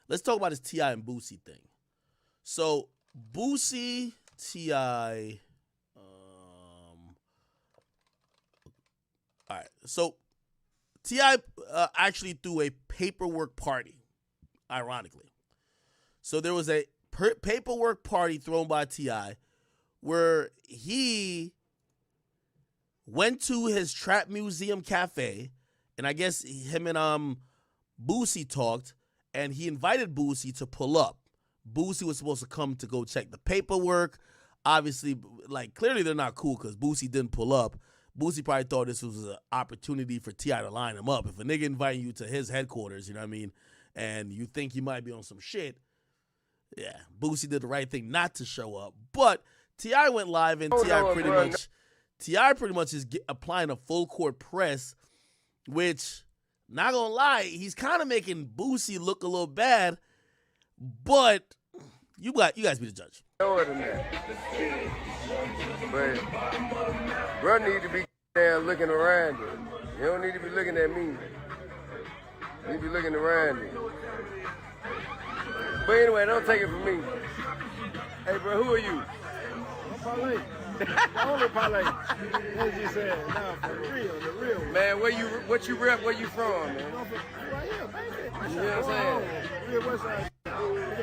let's talk about this T.I. and Boosie thing. So Boosie, T.I. All right. So T.I. Actually threw a paperwork party, ironically. So there was a paperwork party thrown by T.I. where he went to his Trap Museum Cafe, and I guess him and Boosie talked, and he invited Boosie to pull up. Boosie was supposed to come to go check the paperwork. Obviously, like, clearly they're not cool because Boosie didn't pull up. Boosie probably thought this was an opportunity for T.I. to line him up. If a nigga inviting you to his headquarters, you know what I mean, and you think you might be on some shit, yeah, Boosie did the right thing not to show up. But T.I. went live, and T.I. pretty much is applying a full court press, which, not gonna lie, he's kind of making Boosie look a little bad. But you guys be the judge. Lower than that. But bro need to be down looking around you. You don't need to be looking at me. You need to be looking around you. But anyway, don't take it from me. Hey bro, who are you? I'm Parlay. Only Parlay. As you said, nah, for the real. Man, what you rep, where you from, man? Right here, baby. You know what I'm saying? Real West Side. You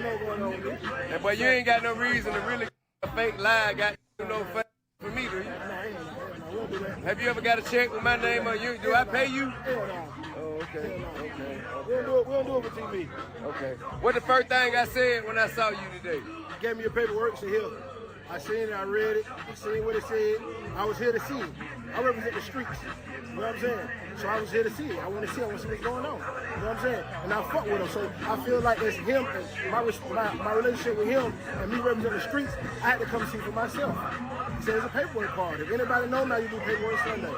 know going on with me. And boy, you ain't got no reason to really a fake lie got no fun for me, do you? Have you ever got a check with my name on you? Do I pay you? Hell no. Oh, okay. We don't do it for TV. Okay. What the first thing I said when I saw you today? You gave me your paperwork, said here. I seen it, I read it, I seen what it said. I was here to see it. I represent the streets. You know what I'm saying? So I was here to see it. I want to see what's going on. You know what I'm saying? And I fuck with him. So I feel like it's him and my relationship with him and me representing the streets, I had to come see for myself. He said it's a paperwork party. If anybody know now, you do paperwork Sunday.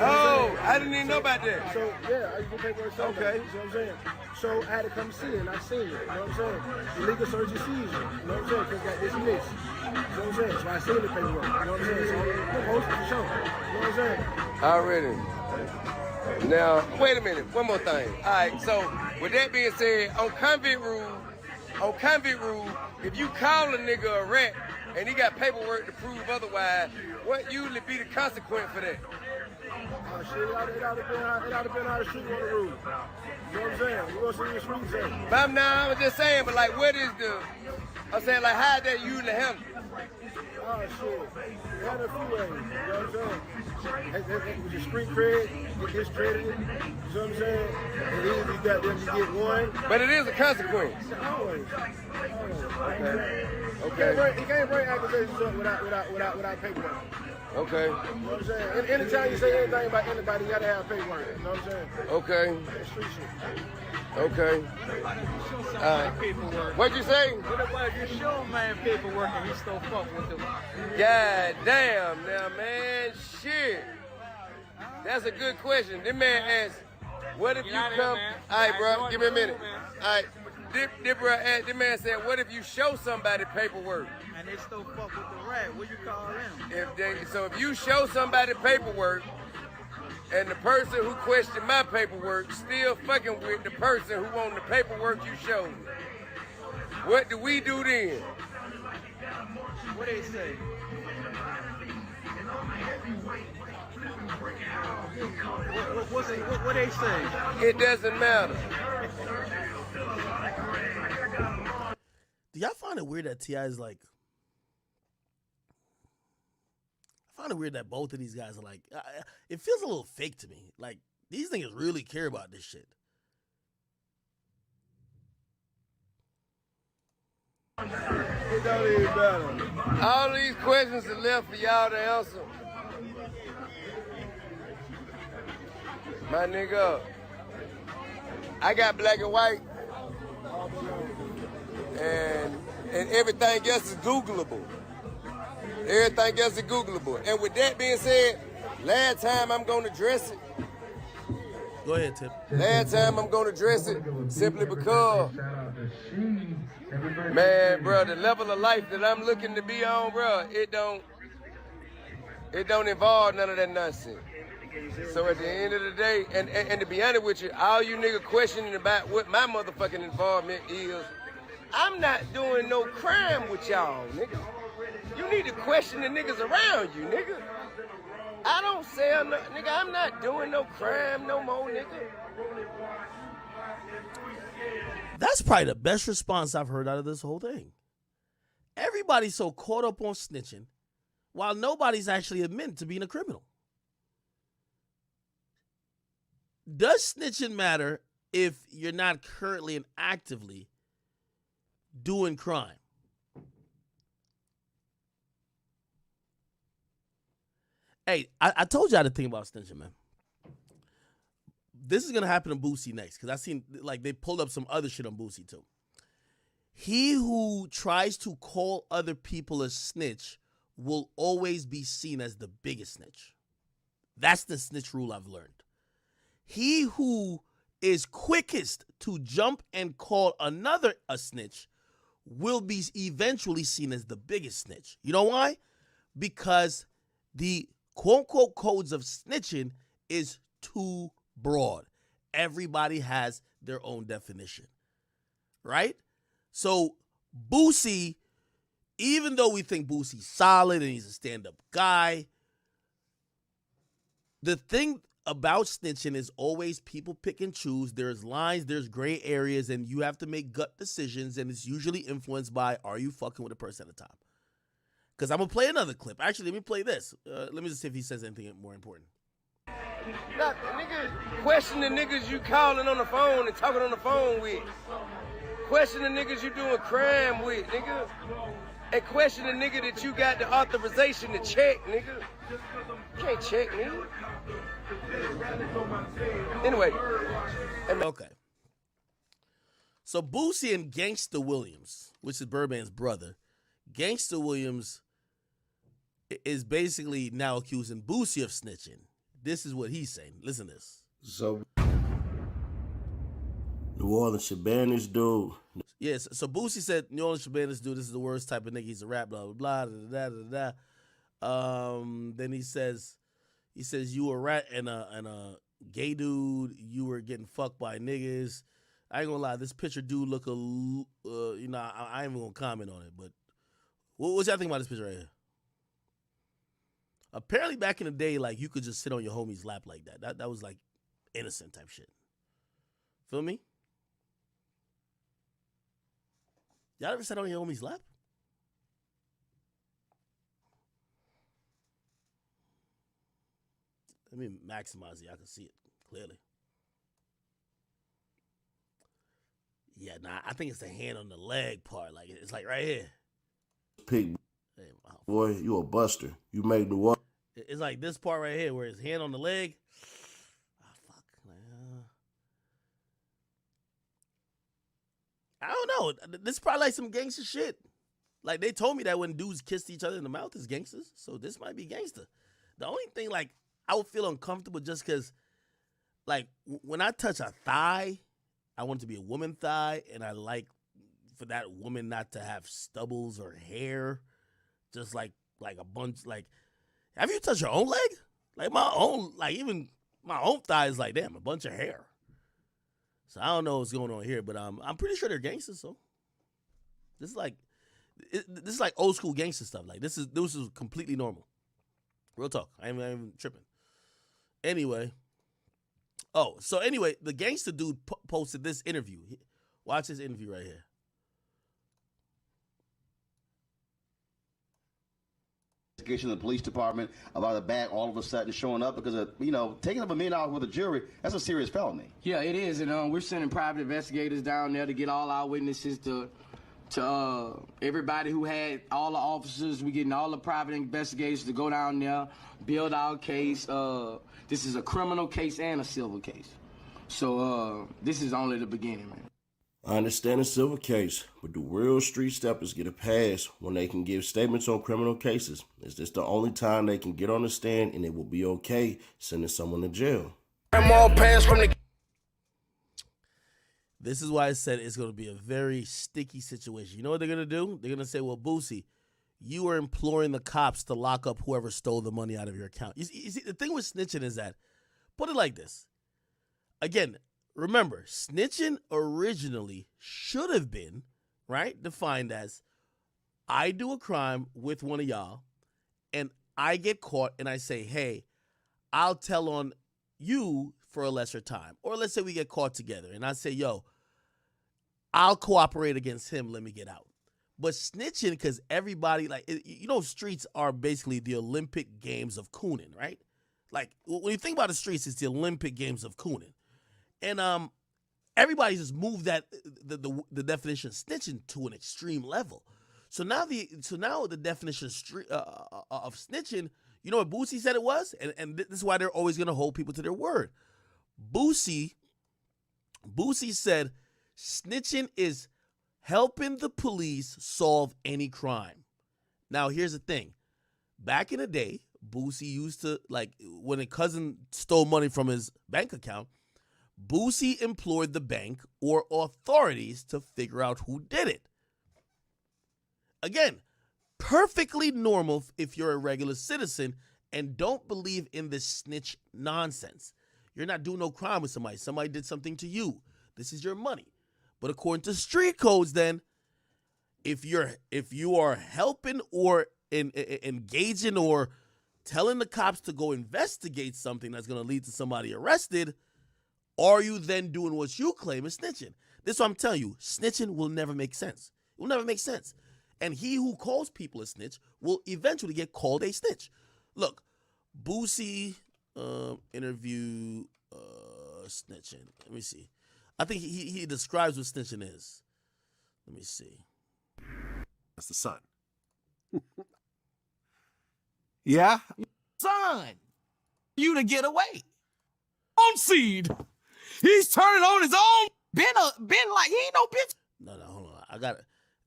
Oh, I didn't even know about that. So yeah, I used to do paperwork Sunday. Okay. You know what I'm saying? So I had to come see it, and I seen it. You know what I'm saying? Illegal search and seizure. You know what I'm saying? Because got dismissed. You know what I'm saying? So I seen the paperwork. You know what I'm saying? So I'm hosting the show. You know what I'm saying? Already. Now, wait a minute. One more thing. All right. So with that being said, on convict rule, if you call a nigga a rat and he got paperwork to prove otherwise, what usually be the consequence for that? Shit, it ought to been how the street want to rule. You know what I'm saying? You gonna see the street say. But I was just saying, but like, what is I'm saying, like, how that usually handle? Oh shit, had a few ways. You know what I'm saying? With your street cred, get discredited. You know what I'm saying? And then you got them to get one. But it is a consequence. Always. Okay. You can't bring accusations up without paperwork. Okay. You know what I'm saying? Anytime you say anything about anybody, you gotta have paperwork. You know what I'm saying? Okay. That's street shit. Okay. Paperwork. What'd you say? What about if you show a man paperwork and he still fuck with them? God damn, now man, shit. That's a good question. This man asked, what if you come? All right, bro, give me a minute. All right, this man said, what if you show somebody paperwork? And they still fuck with the rat, what you call them? If you show somebody paperwork, and the person who questioned my paperwork still fucking with the person who wanted the paperwork you showed me, what do we do then? What they say? What they say? It doesn't matter. Do y'all find it weird that T.I. is like, I find it weird that both of these guys are like, it feels a little fake to me. Like, these niggas really care about this shit. It don't even matter. All these questions are left for y'all to answer. My nigga, I got black and white, and everything else is Googleable. Everything else is Googleable. And with that being said, last time I'm gonna address it. Go ahead, Tip. Last time I'm gonna address it simply because, man, bro, the level of life that I'm looking to be on, bro, it don't involve none of that nonsense. So at the end of the day, and to be honest with you, all you niggas questioning about what my motherfucking involvement is, I'm not doing no crime with y'all, nigga. You need to question the niggas around you, nigga. I don't sell no, nigga, I'm not doing no crime no more, nigga. That's probably the best response I've heard out of this whole thing. Everybody's so caught up on snitching while nobody's actually admitting to being a criminal. Does snitching matter if you're not currently and actively doing crime? Hey, I told y'all to think about snitching, man. This is going to happen to Boosie next because I seen, like, they pulled up some other shit on Boosie, too. He who tries to call other people a snitch will always be seen as the biggest snitch. That's the snitch rule I've learned. He who is quickest to jump and call another a snitch will be eventually seen as the biggest snitch. You know why? Because the quote-unquote codes of snitching is too broad. Everybody has their own definition, right? So Boosie, even though we think Boosie's solid and he's a stand-up guy, the thing about snitching is always people pick and choose. There's lines, there's gray areas, and you have to make gut decisions, and it's usually influenced by, are you fucking with a person at a time? Because I'm going to play another clip. Actually, let me play this. Let me just see if he says anything more important. Nah, nigga, question the niggas you calling on the phone and talking on the phone with. Question the niggas you doing crime with, nigga. And question the nigga that you got the authorization to check, nigga. You can't check me. Anyway. Okay. So Boosie and Gangsta Williams, which is Birdman's brother, Gangsta Williams is basically now accusing Boosie of snitching. This is what he's saying. Listen to this. So, New Orleans should ban this dude. Yes, so Boosie said New Orleans should ban this dude. This is the worst type of nigga. He's a rap, blah, blah, blah, da, da, da, da. Then he says you a rat and a gay dude. You were getting fucked by niggas. I ain't gonna lie, this picture dude look I ain't even gonna comment on it, but what's y'all think about this picture right here? Apparently back in the day, like, you could just sit on your homie's lap like that. That was like innocent type shit. Feel me? Y'all ever sat on your homie's lap? Let me maximize it. I can see it clearly. Yeah, nah, I think it's the hand on the leg part. Like, it's like right here. Pig, Hey, wow. boy, you a buster. You made New Orleans. It's like this part right here where his hand on the leg. Oh, fuck. I don't know. This is probably like some gangster shit. Like, they told me that when dudes kissed each other in the mouth is gangsters. So this might be gangster. The only thing, like, I would feel uncomfortable just because, like, when I touch a thigh, I want it to be a woman thigh, and I like for that woman not to have stubbles or hair. Just like a bunch, like, have you touched your own leg? Like, my own, like, even my own thigh is like, damn, a bunch of hair. So I don't know what's going on here, but I'm pretty sure they're gangsters. So this is like old school gangster stuff. Like, this is completely normal. Real talk. I ain't even tripping. Anyway, the gangster dude posted this interview. Watch this interview right here. Investigation of the police department about a bag all of a sudden showing up because of, taking up $1 million with a jury, that's a serious felony. Yeah, it is, and we're sending private investigators down there to get all our witnesses to everybody who had all the officers. We're getting all the private investigators to go down there, build our case. This is a criminal case and a civil case. So this is only the beginning, man. I understand the civil case, but do real street steppers get a pass when they can give statements on criminal cases? Is this the only time they can get on the stand and it will be okay sending someone to jail? This is why I said it's going to be a very sticky situation. You know what they're going to do? They're going to say, well, Boosie, you are imploring the cops to lock up whoever stole the money out of your account. You see, the thing with snitching is that, put it like this. Again, remember, snitching originally should have been, right, defined as I do a crime with one of y'all, and I get caught, and I say, hey, I'll tell on you for a lesser time. Or let's say we get caught together, and I say, yo, I'll cooperate against him, let me get out. But snitching, because everybody, like, streets are basically the Olympic Games of cooning, right? Like, when you think about the streets, it's the Olympic Games of cooning. And everybody just moved that the definition of snitching to an extreme level. So now the definition of snitching, you know what Boosie said it was? And this is why they're always going to hold people to their word. Boosie said snitching is helping the police solve any crime. Now, here's the thing. Back in the day, Boosie used to, like, when a cousin stole money from his bank account, Boosie implored the bank or authorities to figure out who did it. Again, perfectly normal if you're a regular citizen and don't believe in this snitch nonsense. You're not doing no crime with somebody. Somebody did something to you. This is your money. But according to street codes, then, if you are helping or engaging or telling the cops to go investigate something that's going to lead to somebody arrested, are you then doing what you claim is snitching? This is what I'm telling you. Snitching will never make sense. It will never make sense. And he who calls people a snitch will eventually get called a snitch. Look, Boosie interview snitching. Let me see. I think he describes what snitching is. Let me see. That's the son. Yeah? Son, you to get away. On seed. He's turning on his own. Been like, he ain't no bitch. No, hold on.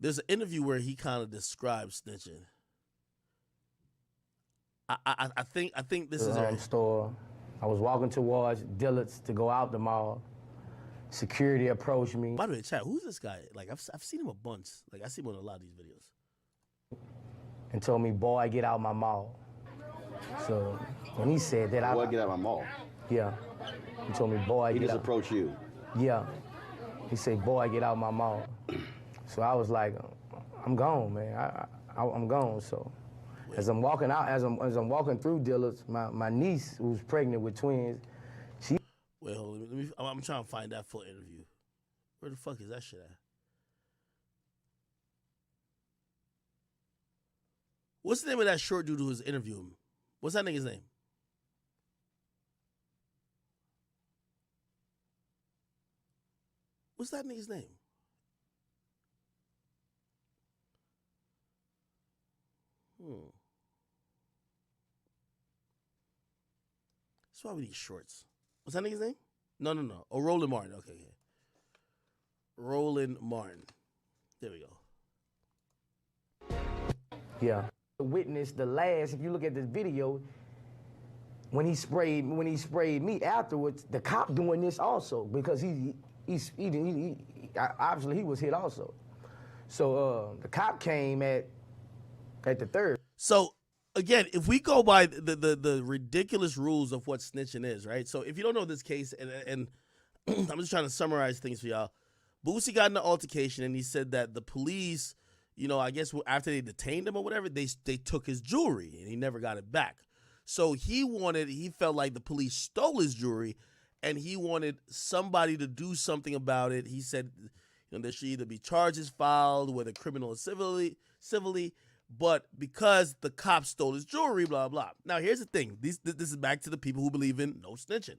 There's an interview where he kind of describes snitching. I think this is a store. I was walking towards Dillard's to go out the mall. Security approached me. By the way, chat, who's this guy? Like, I've seen him a bunch. Like, I see him on a lot of these videos. And told me, boy, get out my mall. So when he said that, Boy, get out of my mall. Yeah. He told me, boy, He get just out. approached you. Yeah. He said, boy, get out my mall. So I was like, I'm gone, man. I'm gone. So as I'm walking out, as I'm walking through Dillard's, my niece, who's pregnant with twins, she. Wait, hold on. I'm trying to find that full interview. Where the fuck is that shit at? What's the name of that short dude who was interviewing him? What's that nigga's name? What's that nigga's name? That's why we need shorts. What's that nigga's name? No. Oh, Roland Martin. Okay. Roland Martin. There we go. Yeah. Witness the last, if you look at this video, when he sprayed me afterwards, the cop doing this also because he obviously he was hit also. So the cop came at the third. So again, if we go by the ridiculous rules of what snitching is, right? So if you don't know this case, and I'm just trying to summarize things for y'all. Boosie got in an altercation, and he said that the police, I guess after they detained him or whatever, they took his jewelry, and he never got it back. So he felt like the police stole his jewelry, and he wanted somebody to do something about it. He said, there should either be charges filed, whether criminal or civilly, but because the cops stole his jewelry, blah, blah. Now, here's the thing. This is back to the people who believe in no snitching.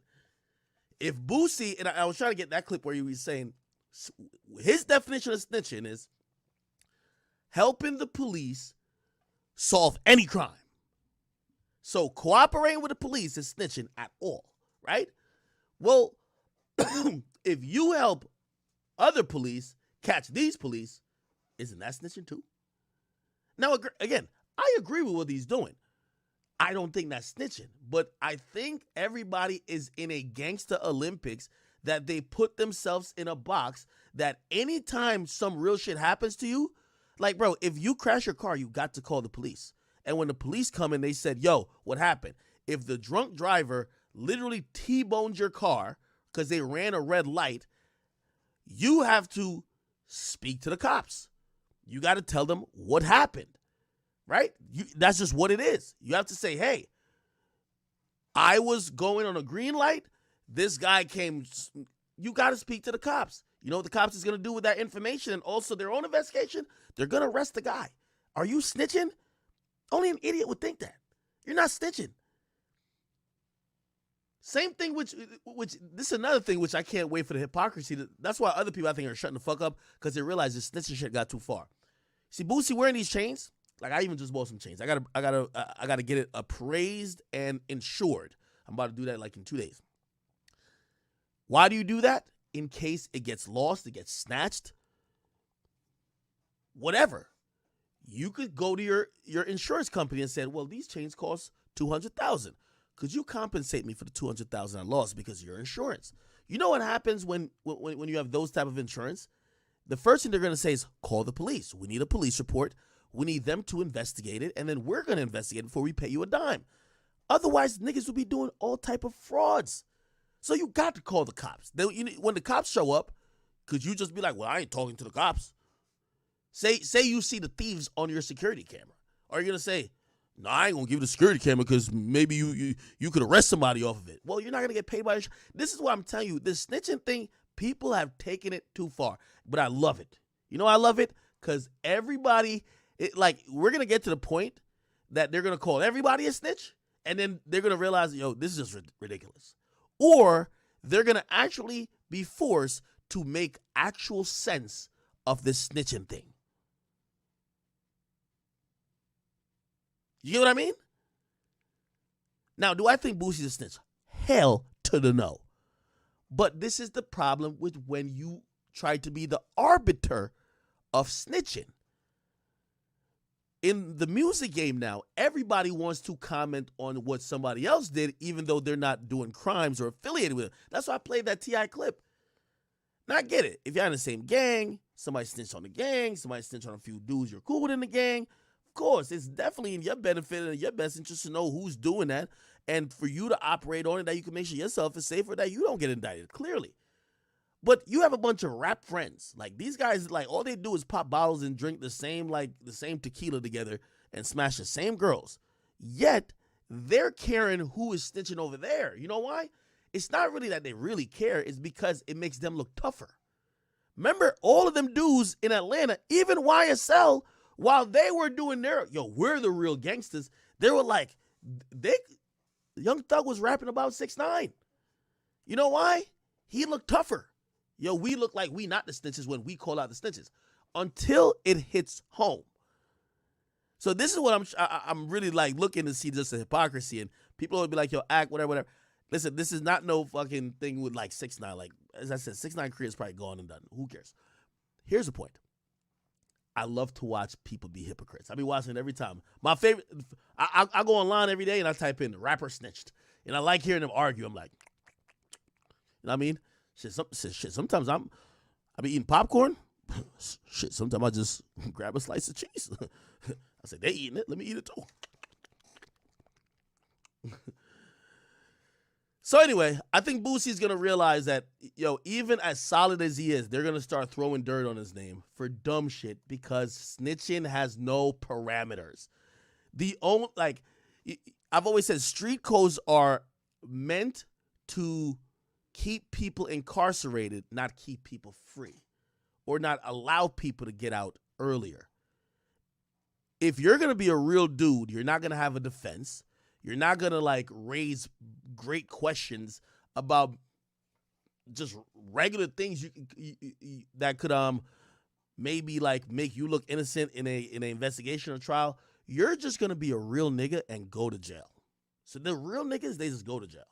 If Boosie, and I was trying to get that clip where he was saying, his definition of snitching is helping the police solve any crime. So cooperating with the police is snitching at all, right? Well, if you help other police catch these police, isn't that snitching too? Now, again, I agree with what he's doing. I don't think that's snitching, but I think everybody is in a gangster Olympics that they put themselves in a box that anytime some real shit happens to you, Like, bro, if you crash your car, you got to call the police. And when the police come in, they said, yo, what happened? If the drunk driver literally T-boned your car because they ran a red light, you have to speak to the cops. You got to tell them what happened, right? That's just what it is. You have to say, hey, I was going on a green light. This guy came. You got to speak to the cops. You know what the cops is going to do with that information and also their own investigation? They're going to arrest the guy. Are you snitching? Only an idiot would think that. You're not snitching. Same thing, which this is another thing which I can't wait for the hypocrisy. That's why other people I think are shutting the fuck up because they realize this snitching shit got too far. See, Boosie wearing these chains. Like, I even just bought some chains. I gotta get it appraised and insured. I'm about to do that like in 2 days. Why do you do that? In case it gets lost, it gets snatched, whatever. You could go to your insurance company and say, well, these chains cost $200,000. Could you compensate me for the $200,000 I lost because of your insurance? You know what happens when you have those type of insurance? The first thing they're going to say is call the police. We need a police report. We need them to investigate it, and then we're going to investigate it before we pay you a dime. Otherwise, niggas will be doing all type of frauds. So you got to call the cops. When the cops show up, could you just be like, well, I ain't talking to the cops? Say you see the thieves on your security camera. Are you going to say, no, I ain't going to give you the security camera because maybe you could arrest somebody off of it. Well, you're not going to get paid by this is what I'm telling you. This snitching thing, people have taken it too far. But I love it. You know I love it? Because everybody, we're going to get to the point that they're going to call everybody a snitch. And then they're going to realize, yo, this is just ridiculous. Or they're going to actually be forced to make actual sense of this snitching thing. You get what I mean? Now, do I think Boosie's a snitch? Hell to the no. But this is the problem with when you try to be the arbiter of snitching. In the music game now, everybody wants to comment on what somebody else did, even though they're not doing crimes or affiliated with it. That's why I played that T.I. clip. Now, I get it. If you're in the same gang, somebody snitched on the gang, somebody snitched on a few dudes you're cool with in the gang, of course, it's definitely in your benefit and your best interest to know who's doing that and for you to operate on it that you can make sure yourself is safe or that you don't get indicted, clearly. But you have a bunch of rap friends. Like, these guys, like, all they do is pop bottles and drink the same tequila together and smash the same girls. Yet, they're caring who is snitching over there. You know why? It's not really that they really care. It's because it makes them look tougher. Remember, all of them dudes in Atlanta, even YSL, while they were doing we're the real gangsters, they were like, Young Thug was rapping about 6ix9ine. You know why? He looked tougher. We look like we not the snitches when we call out the snitches until it hits home. So this is what I'm really like looking to see, just the hypocrisy, and people would be like, yo, act whatever. Listen, this is not no fucking thing with like 6ix9ine. Like, as I said, 6ix9ine career is probably gone and done. Who cares? Here's the point. I love to watch people be hypocrites. I be watching it every time. My favorite, I go online every day and I type in rapper snitched. And I like hearing them argue. I'm like, you know what I mean? Shit, sometimes I be eating popcorn. Shit, sometimes I just grab a slice of cheese. I say, they eating it. Let me eat it too. So anyway, I think Boosie's going to realize that, even as solid as he is, they're going to start throwing dirt on his name for dumb shit because snitching has no parameters. I've always said street codes are meant to keep people incarcerated, not keep people free or not allow people to get out earlier. If you're going to be a real dude, you're not going to have a defense. You're not going to raise great questions about just regular things that could maybe make you look innocent in an investigation or trial. You're just going to be a real nigga and go to jail. So the real niggas, they just go to jail.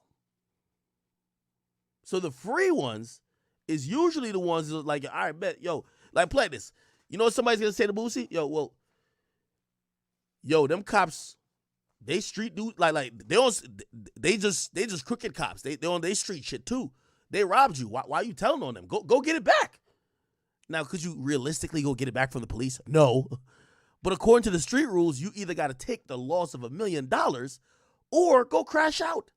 So the free ones is usually the ones that are like, all right, bet, play this. You know what somebody's going to say to Boosie? Them cops, they street dude, they just crooked cops. They on they street shit too. They robbed you. Why are you telling on them? Go get it back. Now, could you realistically go get it back from the police? No. But according to the street rules, you either got to take the loss of $1 million or go crash out.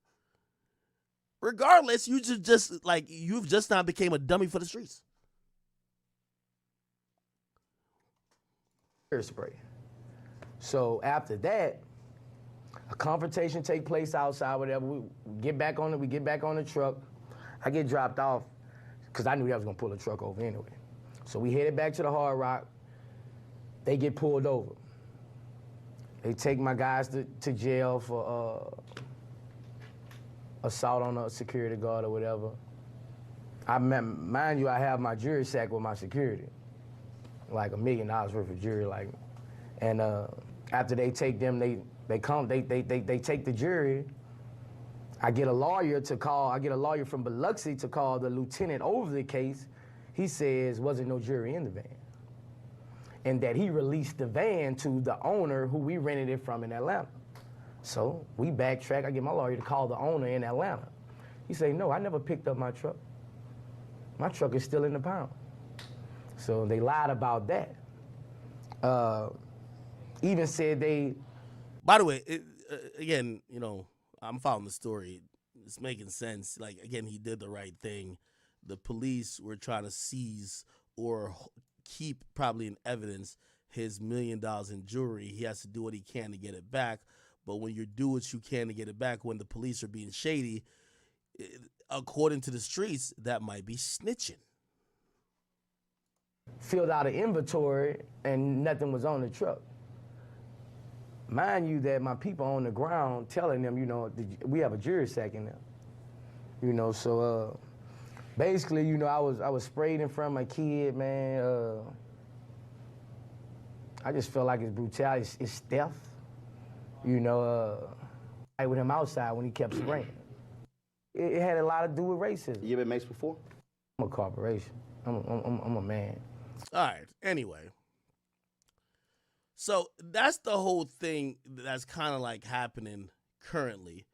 Regardless, you've just not became a dummy for the streets. Spray. So after that, a confrontation take place outside, whatever. We get back on the truck. I get dropped off because I knew they was gonna pull the truck over anyway. So we headed back to the Hard Rock. They get pulled over. They take my guys to jail for assault on a security guard or whatever. Mind you, I have my jury sack with my security, like $1 million worth of jury, and after they take them, they take the jury. I get a lawyer from Biloxi to call the lieutenant over the case. He says wasn't no jury in the van, and that he released the van to the owner who we rented it from in Atlanta. So we backtrack. I get my lawyer to call the owner in Atlanta. He say, no, I never picked up my truck. My truck is still in the pound. So they lied about that. Even said they... By the way, again, I'm following the story. It's making sense. Like, again, he did the right thing. The police were trying to seize or keep probably in evidence his $1 million in jewelry. He has to do what he can to get it back. But when you do what you can to get it back, when the police are being shady, according to the streets, that might be snitching. Filled out an inventory and nothing was on the truck. Mind you that my people on the ground telling them, we have a jury sack in there. So basically, I was sprayed in front of my kid, man. I just felt like it's brutality, it's theft. I with him outside when he kept spraying. It had a lot to do with racism. You been maced before? I'm a corporation. I'm a man. All right. Anyway. So that's the whole thing that's kind of like happening currently.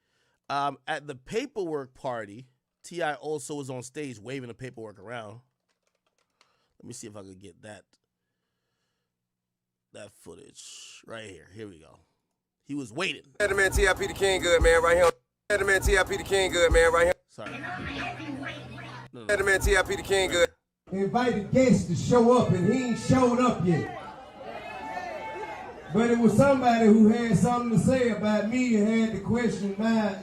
At the paperwork party, T.I. also was on stage waving the paperwork around. Let me see if I could get that footage right here. Here we go. He was waiting. Let the man T.I.P. the King good, man, right here. Let the man T.I.P. the King good, man, right here. Sorry. No. Let the man T.I.P. the King good. Invited guests to show up and he ain't showed up yet. But it was somebody who had something to say about me and had to question my,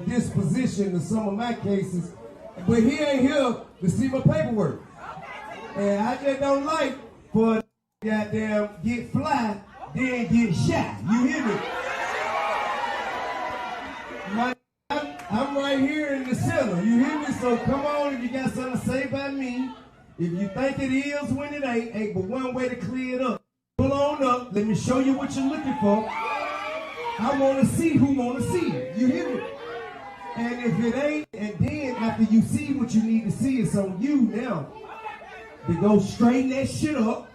disposition in some of my cases. But he ain't here to see my paperwork. And I just don't like for goddamn get fly, then get shot. You hear me? I'm right here in the center. You hear me? So come on, if you got something to say about me. If you think it is when it ain't but one way to clear it up. Pull on up. Let me show you what you're looking for. I want to see who want to see it. You hear me? And if it ain't, and then after you see what you need to see, it's on you now to go straighten that shit up.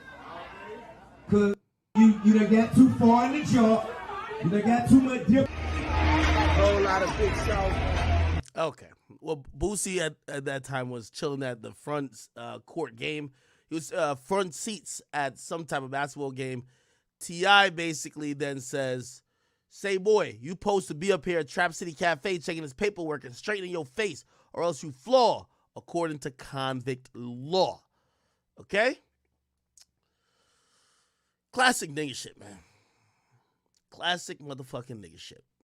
Because you done got too far in the jaw. You done got too much dip. Whole lot of big sauce. Okay. Well, Boosie at that time was chilling at the front court game. He was front seats at some type of basketball game. T.I. basically then says, say, boy, you supposed to be up here at Trap City Cafe checking his paperwork and straightening your face, or else you flaw, according to convict law. Okay? Classic nigga shit, man. Classic motherfucking nigga shit.